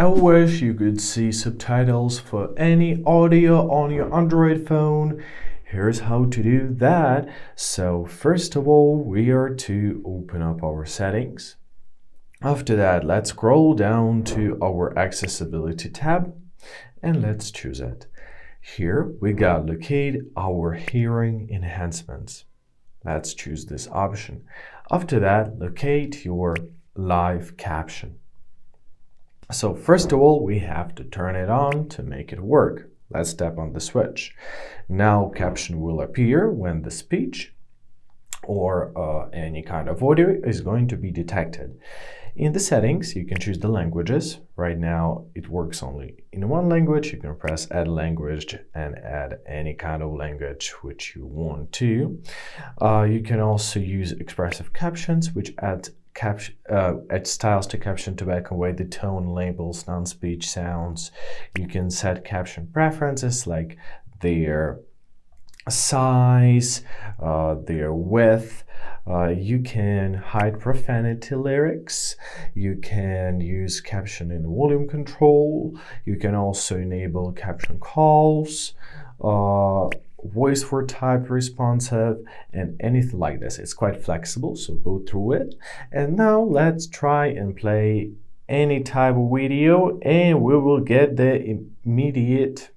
I wish you could see subtitles for any audio on your Android phone. Here's how to do that. So first of all, we are to open up our settings. After that, let's scroll down to our accessibility tab and let's choose it. Here we got locate our hearing enhancements. Let's choose this option. After that, locate your live caption. So first of all, we have to turn it on to make it work. Let's tap on the switch. Now caption will appear when the speech or any kind of audio is going to be detected. In the settings, you can choose the languages. Right now, it works only in one language. You can press add language and add any kind of language which you want to. You can also use expressive captions, which add styles to caption to back away the tone, labels, non-speech sounds. You can set caption preferences like their size, their width. You can hide profanity lyrics. You can use caption in volume control. You can also enable caption calls, voice for type responsive, and anything like this. It's quite flexible, so go through it. And now let's try and play any type of video and we will get the immediate.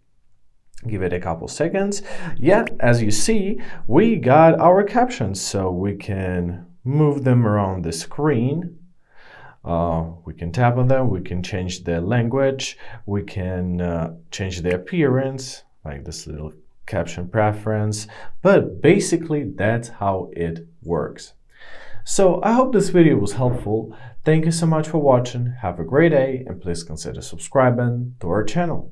Give it a couple seconds. Yeah, as you see, we got our captions, so we can move them around the screen. We can tap on them, we can change the language, we can change the appearance, like this little caption preference, but basically that's how it works. So I hope this video was helpful. Thank you so much for watching. Have a great day and please consider subscribing to our channel.